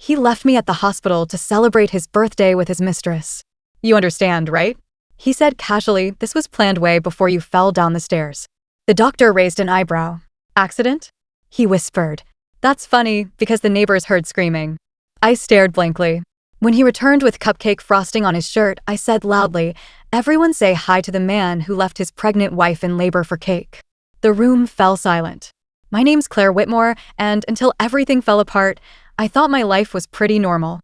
He left me at the hospital to celebrate his birthday with his mistress. You understand, right? He said casually. This was planned way before you fell down the stairs. The doctor raised an eyebrow. Accident? He whispered. That's funny, because the neighbors heard screaming. I stared blankly. When he returned with cupcake frosting on his shirt, I said loudly, "Everyone say hi to the man who left his pregnant wife in labor for cake." The room fell silent. My name's Claire Whitmore, and until everything fell apart, I thought my life was pretty normal.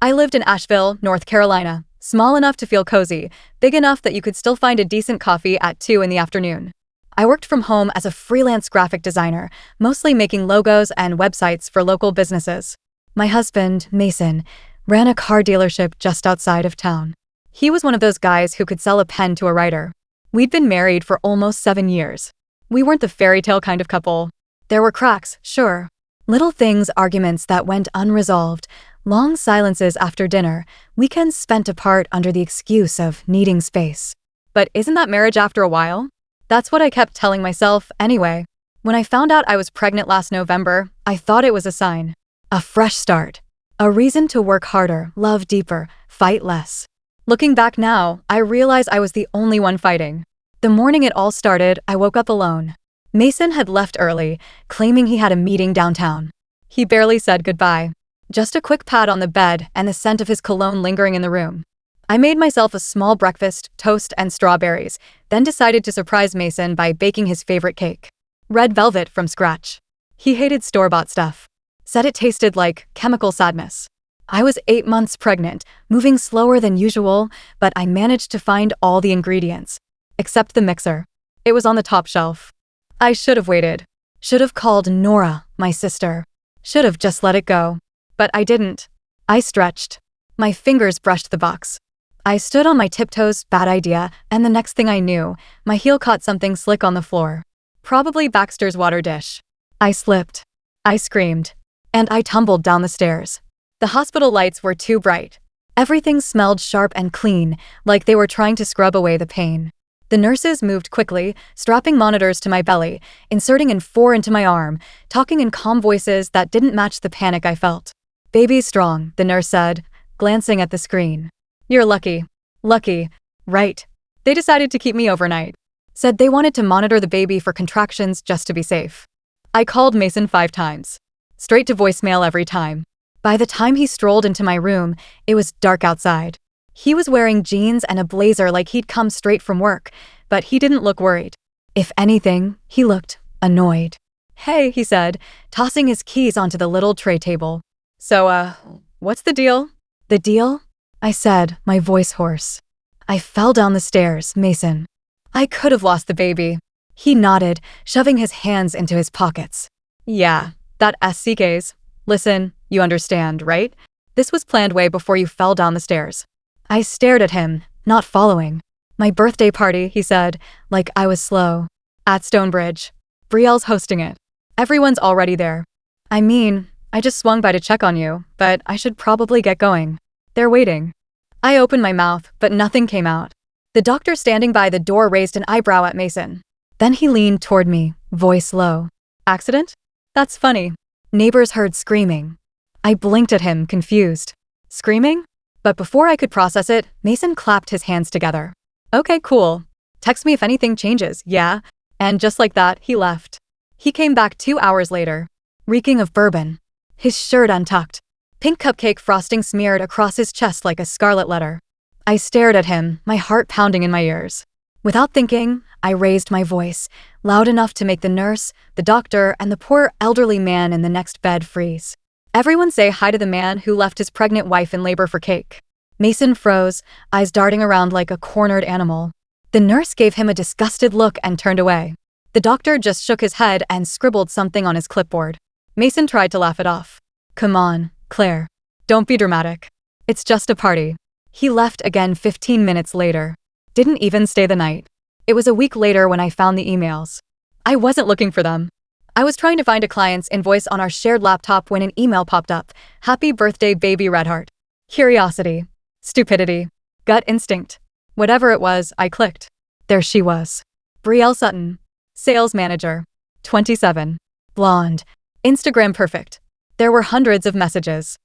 I lived in Asheville, North Carolina, small enough to feel cozy, big enough that you could still find a decent coffee at 2 in the afternoon. I worked from home as a freelance graphic designer, mostly making logos and websites for local businesses. My husband, Mason, ran a car dealership just outside of town. He was one of those guys who could sell a pen to a writer. We'd been married for almost 7 years. We weren't the fairy tale kind of couple. There were cracks, sure. Little things, arguments that went unresolved, long silences after dinner, weekends spent apart under the excuse of needing space. But isn't that marriage after a while? That's what I kept telling myself anyway. When I found out I was pregnant last November, I thought it was a sign. A fresh start. A reason to work harder, love deeper, fight less. Looking back now, I realize I was the only one fighting. The morning it all started, I woke up alone. Mason had left early, claiming he had a meeting downtown. He barely said goodbye. Just a quick pat on the bed and the scent of his cologne lingering in the room. I made myself a small breakfast, toast and strawberries, then decided to surprise Mason by baking his favorite cake. Red velvet from scratch. He hated store-bought stuff. Said it tasted like chemical sadness. I was 8 months pregnant, moving slower than usual, but I managed to find all the ingredients. Except the mixer. It was on the top shelf. I should have waited. Should have called Nora, my sister. Should have just let it go. But I didn't. I stretched. My fingers brushed the box. I stood on my tiptoes, bad idea, and the next thing I knew, my heel caught something slick on the floor. Probably Baxter's water dish. I slipped. I screamed. And I tumbled down the stairs. The hospital lights were too bright. Everything smelled sharp and clean, like they were trying to scrub away the pain. The nurses moved quickly, strapping monitors to my belly, inserting in 4 into my arm, talking in calm voices that didn't match the panic I felt. "Baby's strong," the nurse said, glancing at the screen. "You're lucky." Lucky. Right. They decided to keep me overnight. Said they wanted to monitor the baby for contractions just to be safe. I called Mason 5 times. Straight to voicemail every time. By the time he strolled into my room, it was dark outside. He was wearing jeans and a blazer like he'd come straight from work, but he didn't look worried. If anything, he looked annoyed. "Hey," he said, tossing his keys onto the little tray table. "So, what's the deal?" "The deal?" I said, my voice hoarse. "I fell down the stairs, Mason. I could have lost the baby." He nodded, shoving his hands into his pockets. "Yeah, that SCK's. Listen, you understand, right? This was planned way before you fell down the stairs." I stared at him, not following. "My birthday party," he said, like I was slow. "At Stonebridge. Brielle's hosting it. Everyone's already there. I mean, I just swung by to check on you, but I should probably get going. They're waiting." I opened my mouth, but nothing came out. The doctor standing by the door raised an eyebrow at Mason. Then he leaned toward me, voice low. "Accident? That's funny. Neighbors heard screaming." I blinked at him, confused. Screaming? But before I could process it, Mason clapped his hands together. "Okay, cool. Text me if anything changes, yeah?" And just like that, he left. He came back 2 hours later, reeking of bourbon. His shirt untucked. Pink cupcake frosting smeared across his chest like a scarlet letter. I stared at him, my heart pounding in my ears. Without thinking, I raised my voice, loud enough to make the nurse, the doctor, and the poor elderly man in the next bed freeze. "Everyone say hi to the man who left his pregnant wife in labor for cake." Mason froze, eyes darting around like a cornered animal. The nurse gave him a disgusted look and turned away. The doctor just shook his head and scribbled something on his clipboard. Mason tried to laugh it off. "Come on, Claire. Don't be dramatic. It's just a party." He left again 15 minutes later. Didn't even stay the night. It was a week later when I found the emails. I wasn't looking for them. I was trying to find a client's invoice on our shared laptop when an email popped up. "Happy birthday, baby Redheart." Curiosity. Stupidity. Gut instinct. Whatever it was, I clicked. There she was. Brielle Sutton. Sales manager. 27. Blonde. Instagram perfect. There were hundreds of messages.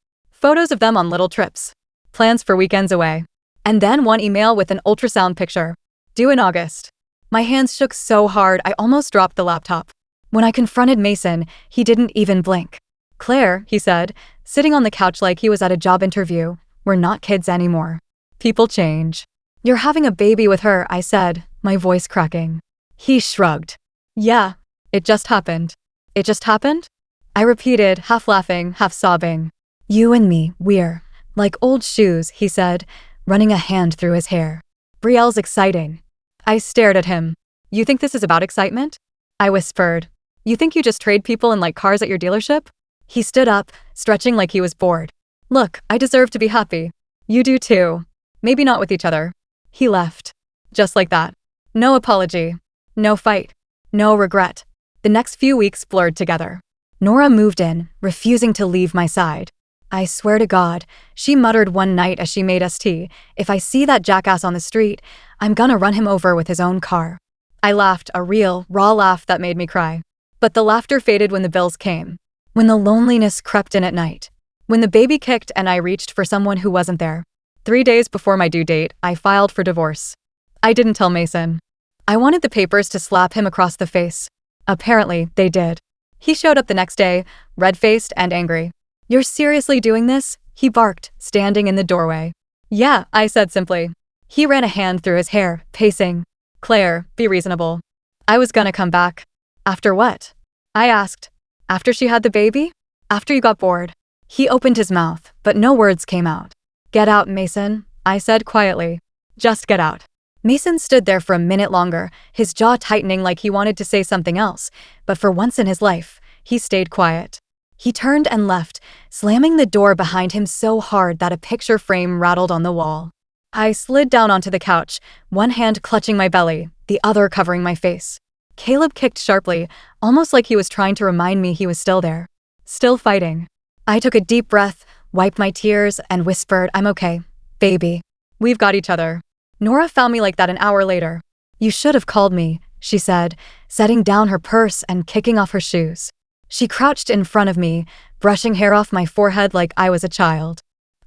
Photos of them on little trips. Plans for weekends away. And then one email with an ultrasound picture. Due in August. My hands shook so hard I almost dropped the laptop. When I confronted Mason, he didn't even blink. Claire, he said, sitting on the couch like he was at a job interview, we're not kids anymore. People change. You're having a baby with her, I said, my voice cracking. He shrugged. Yeah, it just happened. It just happened? I repeated, half laughing, half sobbing. You and me, we're like old shoes, he said, running a hand through his hair. Brielle's exciting. I stared at him. You think this is about excitement? I whispered. You think you just trade people and like cars at your dealership? He stood up, stretching like he was bored. Look, I deserve to be happy. You do too. Maybe not with each other. He left. Just like that. No apology. No fight. No regret. The next few weeks blurred together. Nora moved in, refusing to leave my side. I swear to God, she muttered one night as she made us tea, if I see that jackass on the street, I'm gonna run him over with his own car. I laughed, a real, raw laugh that made me cry. But the laughter faded when the bills came. When the loneliness crept in at night. When the baby kicked and I reached for someone who wasn't there. 3 days before my due date, I filed for divorce. I didn't tell Mason. I wanted the papers to slap him across the face. Apparently, they did. He showed up the next day, red-faced and angry. You're seriously doing this? He barked, standing in the doorway. Yeah, I said simply. He ran a hand through his hair, pacing. Claire, be reasonable. I was gonna come back. After what? I asked. After she had the baby? After you got bored. He opened his mouth, but no words came out. Get out, Mason, I said quietly. Just get out. Mason stood there for a minute longer, his jaw tightening like he wanted to say something else, but for once in his life, he stayed quiet. He turned and left, slamming the door behind him so hard that a picture frame rattled on the wall. I slid down onto the couch, one hand clutching my belly, the other covering my face. Caleb kicked sharply, almost like he was trying to remind me he was still there. Still fighting. I took a deep breath, wiped my tears, and whispered, I'm okay, baby. We've got each other. Nora found me like that an hour later. You should have called me, she said, setting down her purse and kicking off her shoes. She crouched in front of me, brushing hair off my forehead like I was a child.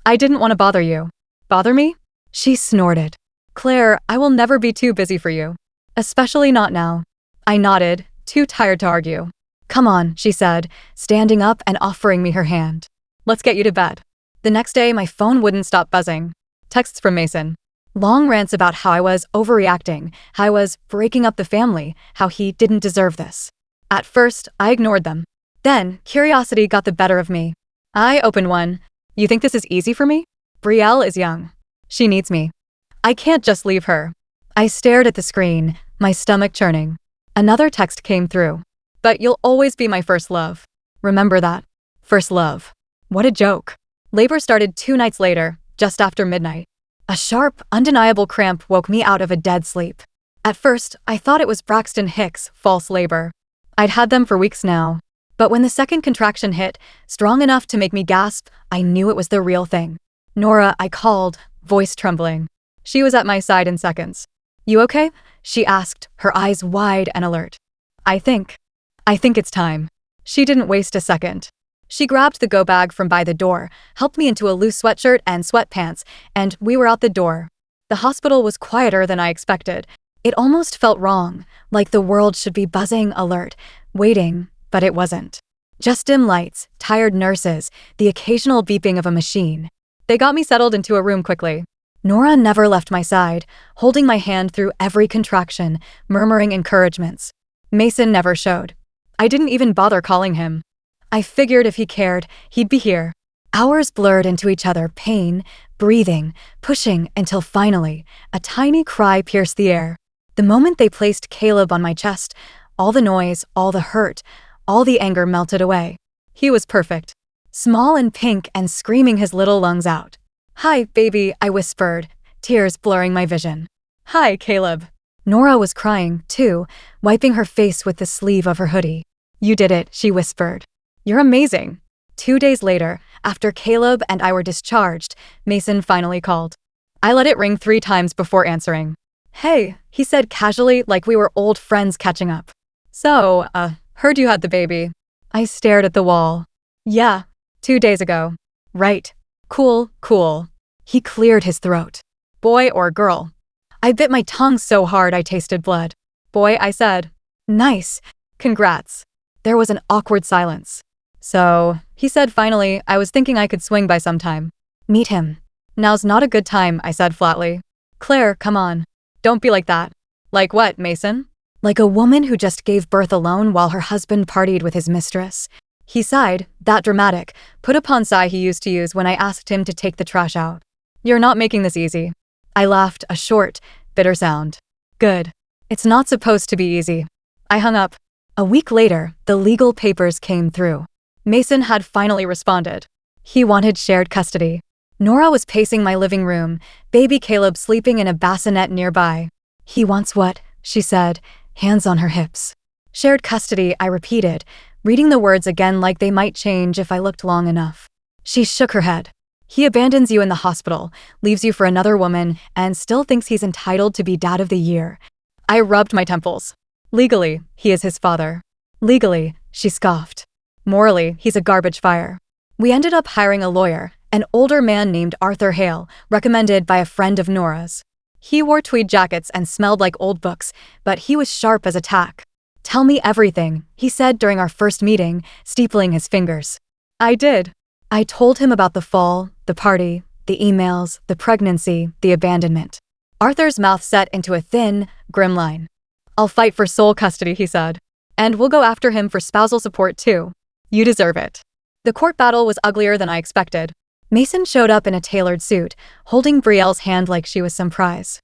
I didn't want to bother you. Bother me? She snorted. Claire, I will never be too busy for you. Especially not now. I nodded, too tired to argue. Come on, she said, standing up and offering me her hand. Let's get you to bed. The next day, my phone wouldn't stop buzzing. Texts from Mason. Long rants about how I was overreacting, how I was breaking up the family, how he didn't deserve this. At first, I ignored them. Then, curiosity got the better of me. I opened one. You think this is easy for me? Brielle is young. She needs me. I can't just leave her. I stared at the screen, my stomach churning. Another text came through. But you'll always be my first love. Remember that. First love. What a joke. Labor started 2 nights later, just after midnight. A sharp, undeniable cramp woke me out of a dead sleep. At first, I thought it was Braxton Hicks' false labor. I'd had them for weeks now. But when the second contraction hit, strong enough to make me gasp, I knew it was the real thing. Nora, I called, voice trembling. She was at my side in seconds. You okay? She asked, her eyes wide and alert. I think it's time. She didn't waste a second. She grabbed the go bag from by the door, helped me into a loose sweatshirt and sweatpants, and we were out the door. The hospital was quieter than I expected. It almost felt wrong, like the world should be buzzing, alert, waiting, but it wasn't. Just dim lights, tired nurses, the occasional beeping of a machine. They got me settled into a room quickly. Nora never left my side, holding my hand through every contraction, murmuring encouragements. Mason never showed. I didn't even bother calling him. I figured if he cared, he'd be here. Hours blurred into each other, pain, breathing, pushing, until finally, a tiny cry pierced the air. The moment they placed Caleb on my chest, all the noise, all the hurt, all the anger melted away. He was perfect. Small and pink and screaming his little lungs out. Hi, baby, I whispered, tears blurring my vision. Hi, Caleb. Nora was crying, too, wiping her face with the sleeve of her hoodie. You did it, she whispered. You're amazing. 2 days later, after Caleb and I were discharged, Mason finally called. I let it ring 3 times before answering. Hey, he said casually like we were old friends catching up. So, heard you had the baby. I stared at the wall. Yeah, 2 days ago. Right. Cool, cool. He cleared his throat. Boy or girl? I bit my tongue so hard I tasted blood. Boy, I said. Nice. Congrats. There was an awkward silence. So, he said finally, I was thinking I could swing by sometime. Meet him. Now's not a good time, I said flatly. Claire, come on. Don't be like that. Like what, Mason? Like a woman who just gave birth alone while her husband partied with his mistress. He sighed, that dramatic, put upon sigh he used to use when I asked him to take the trash out. You're not making this easy. I laughed, a short, bitter sound. Good. It's not supposed to be easy. I hung up. A week later, the legal papers came through. Mason had finally responded. He wanted shared custody. Nora was pacing my living room, baby Caleb sleeping in a bassinet nearby. He wants what? She said, hands on her hips. Shared custody, I repeated, reading the words again like they might change if I looked long enough. She shook her head. He abandons you in the hospital, leaves you for another woman, and still thinks he's entitled to be Dad of the Year. I rubbed my temples. Legally, he is his father. Legally, she scoffed. Morally, he's a garbage fire. We ended up hiring a lawyer, an older man named Arthur Hale, recommended by a friend of Nora's. He wore tweed jackets and smelled like old books, but he was sharp as a tack. Tell me everything, he said during our first meeting, steepling his fingers. I did. I told him about the fall, the party, the emails, the pregnancy, the abandonment. Arthur's mouth set into a thin, grim line. I'll fight for sole custody, he said. And we'll go after him for spousal support too. You deserve it. The court battle was uglier than I expected. Mason showed up in a tailored suit, holding Brielle's hand like she was some prize.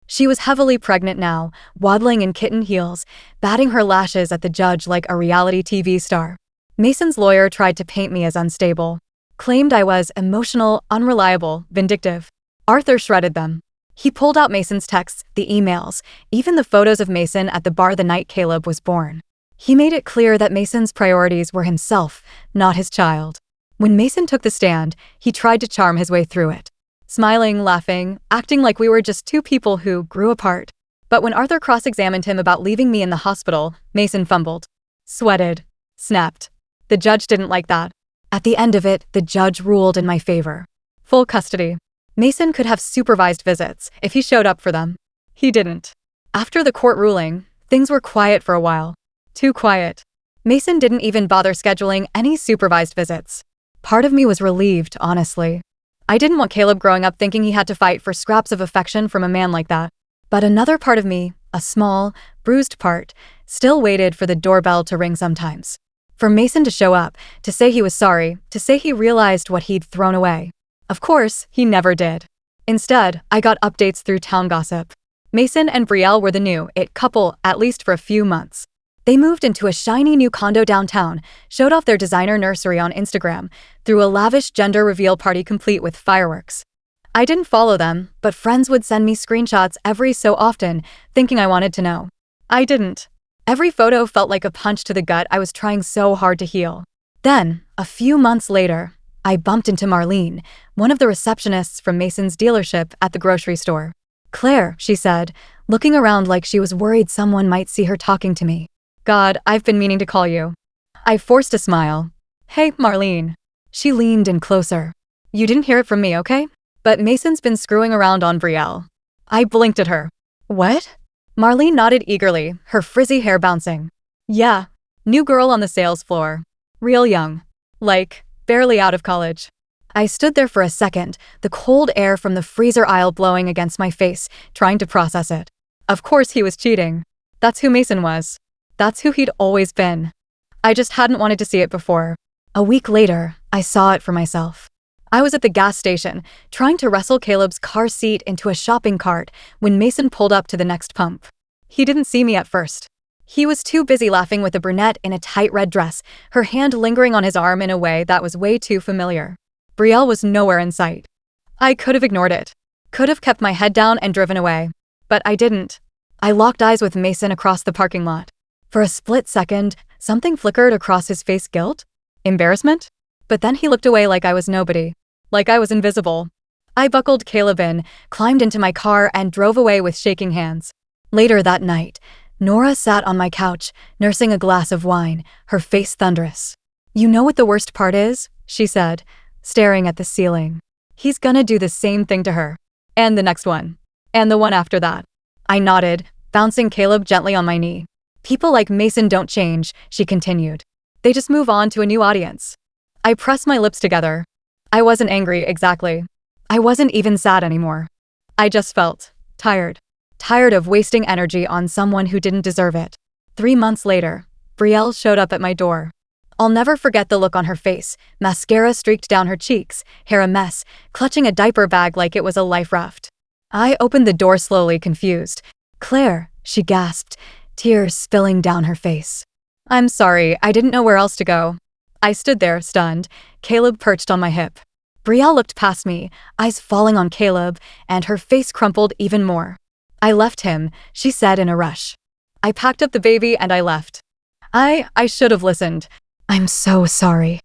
She was heavily pregnant now, waddling in kitten heels, batting her lashes at the judge like a reality TV star. Mason's lawyer tried to paint me as unstable, claimed I was emotional, unreliable, vindictive. Arthur shredded them. He pulled out Mason's texts, the emails, even the photos of Mason at the bar the night Caleb was born. He made it clear that Mason's priorities were himself, not his child. When Mason took the stand, he tried to charm his way through it. Smiling, laughing, acting like we were just two people who grew apart. But when Arthur cross-examined him about leaving me in the hospital, Mason fumbled. Sweated. Snapped. The judge didn't like that. At the end of it, the judge ruled in my favor. Full custody. Mason could have supervised visits if he showed up for them. He didn't. After the court ruling, things were quiet for a while. Too quiet. Mason didn't even bother scheduling any supervised visits. Part of me was relieved, honestly. I didn't want Caleb growing up thinking he had to fight for scraps of affection from a man like that. But another part of me, a small, bruised part, still waited for the doorbell to ring sometimes. For Mason to show up, to say he was sorry, to say he realized what he'd thrown away. Of course, he never did. Instead, I got updates through town gossip. Mason and Brielle were the new it couple, at least for a few months. They moved into a shiny new condo downtown, showed off their designer nursery on Instagram, threw a lavish gender reveal party complete with fireworks. I didn't follow them, but friends would send me screenshots every so often, thinking I wanted to know. I didn't. Every photo felt like a punch to the gut I was trying so hard to heal. Then, a few months later, I bumped into Marlene, one of the receptionists from Mason's dealership at the grocery store. Claire, she said, looking around like she was worried someone might see her talking to me. God, I've been meaning to call you. I forced a smile. Hey, Marlene. She leaned in closer. You didn't hear it from me, okay? But Mason's been screwing around on Brielle. I blinked at her. What? Marlene nodded eagerly, her frizzy hair bouncing. Yeah. New girl on the sales floor. Real young. Like, barely out of college. I stood there for a second, the cold air from the freezer aisle blowing against my face, trying to process it. Of course he was cheating. That's who Mason was. That's who he'd always been. I just hadn't wanted to see it before. A week later, I saw it for myself. I was at the gas station, trying to wrestle Caleb's car seat into a shopping cart when Mason pulled up to the next pump. He didn't see me at first. He was too busy laughing with a brunette in a tight red dress, her hand lingering on his arm in a way that was way too familiar. Brielle was nowhere in sight. I could have ignored it. Could have kept my head down and driven away. But I didn't. I locked eyes with Mason across the parking lot. For a split second, something flickered across his face. Guilt? Embarrassment? But then he looked away like I was nobody. Like I was invisible. I buckled Caleb in, climbed into my car, and drove away with shaking hands. Later that night, Nora sat on my couch, nursing a glass of wine, her face thunderous. You know what the worst part is? She said, staring at the ceiling. He's gonna do the same thing to her. And the next one. And the one after that. I nodded, bouncing Caleb gently on my knee. People like Mason don't change, she continued. They just move on to a new audience. I pressed my lips together. I wasn't angry, exactly. I wasn't even sad anymore. I just felt tired. Tired of wasting energy on someone who didn't deserve it. 3 months later, Brielle showed up at my door. I'll never forget the look on her face, mascara streaked down her cheeks, hair a mess, clutching a diaper bag like it was a life raft. I opened the door slowly, confused. "Claire," she gasped, tears spilling down her face. "I'm sorry, I didn't know where else to go." I stood there, stunned, Caleb perched on my hip. Brielle looked past me, eyes falling on Caleb, and her face crumpled even more. "I left him," she said in a rush. I packed up the baby and I left. I should have listened. "I'm so sorry."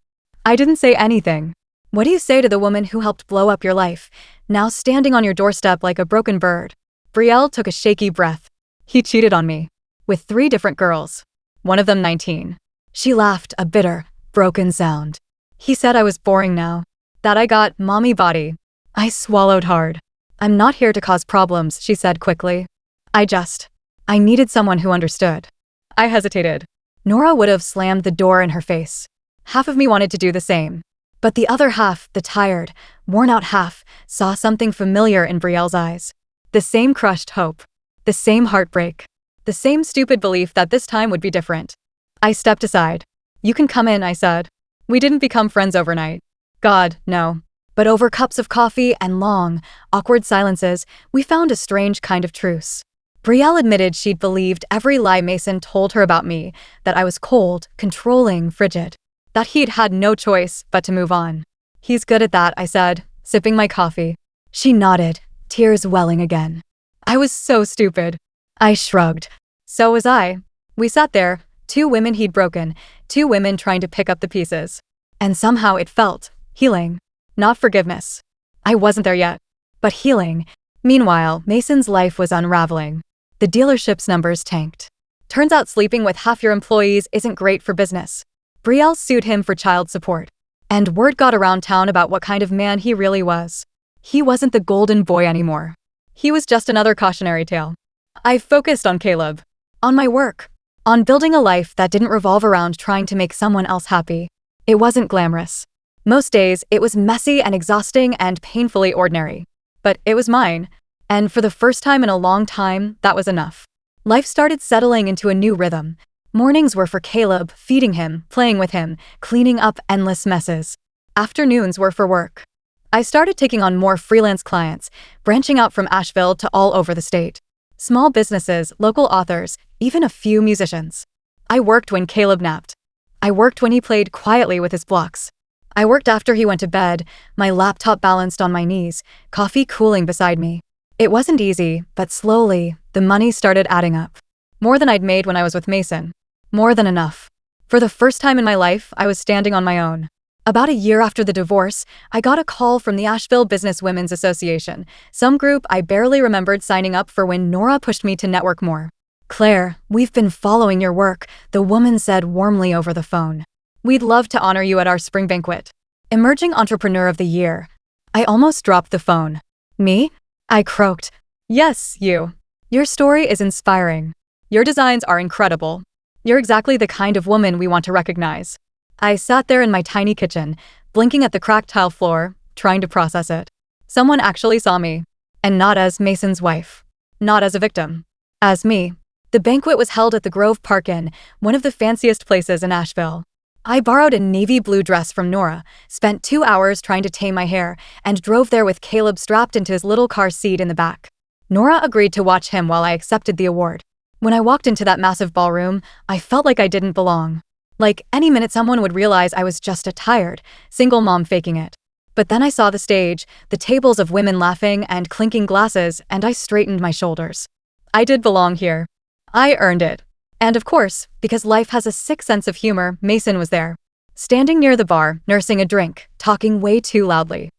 I didn't say anything. What do you say to the woman who helped blow up your life, now standing on your doorstep like a broken bird? Brielle took a shaky breath. "He cheated on me. With 3 different girls. One of them 19. She laughed, a bitter, broken sound. "He said I was boring now. That I got mommy body." I swallowed hard. "I'm not here to cause problems," she said quickly. I needed someone who understood." I hesitated. Nora would have slammed the door in her face. Half of me wanted to do the same. But the other half, the tired, worn-out half, saw something familiar in Brielle's eyes. The same crushed hope. The same heartbreak. The same stupid belief that this time would be different. I stepped aside. "You can come in," I said. We didn't become friends overnight. God, no. But over cups of coffee and long, awkward silences, we found a strange kind of truce. Brielle admitted she'd believed every lie Mason told her about me, that I was cold, controlling, frigid. That he'd had no choice but to move on. "He's good at that," I said, sipping my coffee. She nodded, tears welling again. I was so stupid. I shrugged. So was I. We sat there, 2 women he'd broken, 2 women trying to pick up the pieces. And somehow it felt healing. Not forgiveness. I wasn't there yet. But healing. Meanwhile, Mason's life was unraveling. The dealership's numbers tanked. Turns out sleeping with half your employees isn't great for business. Brielle sued him for child support. And word got around town about what kind of man he really was. He wasn't the golden boy anymore. He was just another cautionary tale. I focused on Caleb. On my work. On building a life that didn't revolve around trying to make someone else happy. It wasn't glamorous. Most days, it was messy and exhausting and painfully ordinary. But it was mine. And for the first time in a long time, that was enough. Life started settling into a new rhythm. Mornings were for Caleb, feeding him, playing with him, cleaning up endless messes. Afternoons were for work. I started taking on more freelance clients, branching out from Asheville to all over the state. Small businesses, local authors, even a few musicians. I worked when Caleb napped. I worked when he played quietly with his blocks. I worked after he went to bed, my laptop balanced on my knees, coffee cooling beside me. It wasn't easy, but slowly, the money started adding up. More than I'd made when I was with Mason. More than enough. For the first time in my life, I was standing on my own. About a year after the divorce, I got a call from the Asheville Business Women's Association, some group I barely remembered signing up for when Nora pushed me to network more. "Claire, we've been following your work," the woman said warmly over the phone. "We'd love to honor you at our spring banquet. Emerging Entrepreneur of the Year." I almost dropped the phone. "Me?" I croaked. "Yes, you. Your story is inspiring. Your designs are incredible. You're exactly the kind of woman we want to recognize." I sat there in my tiny kitchen, blinking at the cracked tile floor, trying to process it. Someone actually saw me. And not as Mason's wife. Not as a victim. As me. The banquet was held at the Grove Park Inn, one of the fanciest places in Asheville. I borrowed a navy blue dress from Nora, spent 2 hours trying to tame my hair, and drove there with Caleb strapped into his little car seat in the back. Nora agreed to watch him while I accepted the award. When I walked into that massive ballroom, I felt like I didn't belong. Like any minute someone would realize I was just a tired, single mom faking it. But then I saw the stage, the tables of women laughing and clinking glasses, and I straightened my shoulders. I did belong here. I earned it. And of course, because life has a sick sense of humor, Mason was there. Standing near the bar, nursing a drink, talking way too loudly.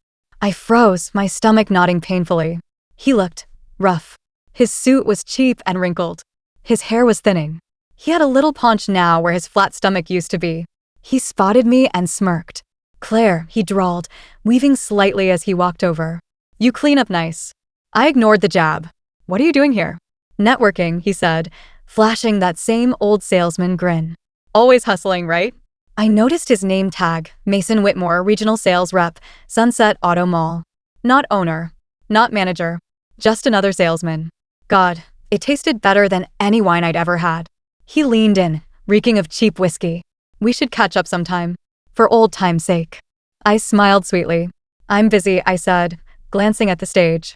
I froze, my stomach knotting painfully. He looked rough. His suit was cheap and wrinkled. His hair was thinning. He had a little paunch now where his flat stomach used to be. He spotted me and smirked. Claire, he drawled, weaving slightly as he walked over. You clean up nice. I ignored the jab. What are you doing here? Networking, he said, flashing that same old salesman grin. Always hustling, right? I noticed his name tag, Mason Whitmore, Regional Sales Rep, Sunset Auto Mall. Not owner. Not manager. Just another salesman. God, it tasted better than any wine I'd ever had. He leaned in, reeking of cheap whiskey. We should catch up sometime. For old time's sake. I smiled sweetly. I'm busy, I said, glancing at the stage.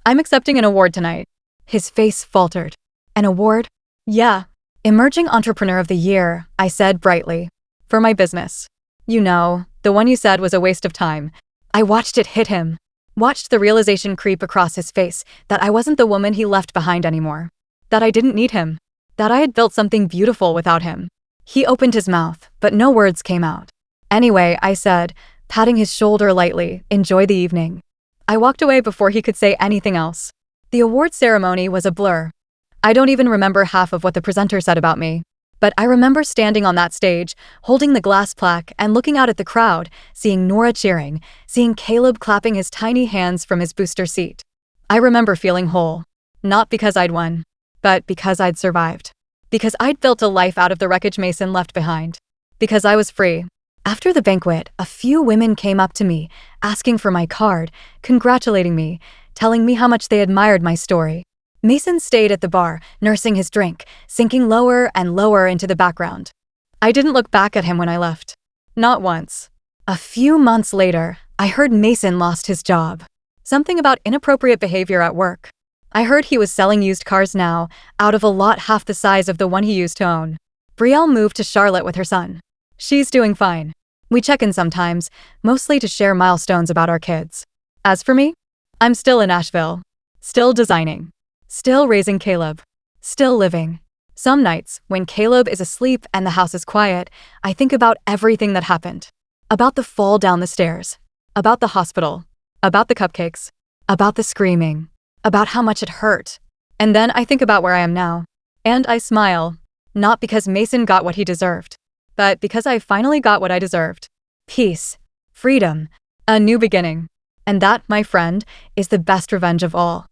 I'm accepting an award tonight. His face faltered. An award? Yeah. Emerging Entrepreneur of the Year, I said brightly. For my business. You know, the one you said was a waste of time. I watched it hit him. Watched the realization creep across his face that I wasn't the woman he left behind anymore. That I didn't need him. That I had built something beautiful without him. He opened his mouth, but no words came out. Anyway, I said, patting his shoulder lightly, enjoy the evening. I walked away before he could say anything else. The award ceremony was a blur. I don't even remember half of what the presenter said about me. But I remember standing on that stage, holding the glass plaque and looking out at the crowd, seeing Nora cheering, seeing Caleb clapping his tiny hands from his booster seat. I remember feeling whole. Not because I'd won, but because I'd survived. Because I'd built a life out of the wreckage Mason left behind. Because I was free. After the banquet, a few women came up to me, asking for my card, congratulating me, telling me how much they admired my story. Mason stayed at the bar, nursing his drink, sinking lower and lower into the background. I didn't look back at him when I left. Not once. A few months later, I heard Mason lost his job. Something about inappropriate behavior at work. I heard he was selling used cars now, out of a lot half the size of the one he used to own. Brielle moved to Charlotte with her son. She's doing fine. We check in sometimes, mostly to share milestones about our kids. As for me, I'm still in Asheville. Still designing. Still raising Caleb. Still living. Some nights, when Caleb is asleep and the house is quiet, I think about everything that happened. About the fall down the stairs. About the hospital. About the cupcakes. About the screaming. About how much it hurt. And then I think about where I am now. And I smile. Not because Mason got what he deserved, but because I finally got what I deserved. Peace. Freedom. A new beginning. And that, my friend, is the best revenge of all.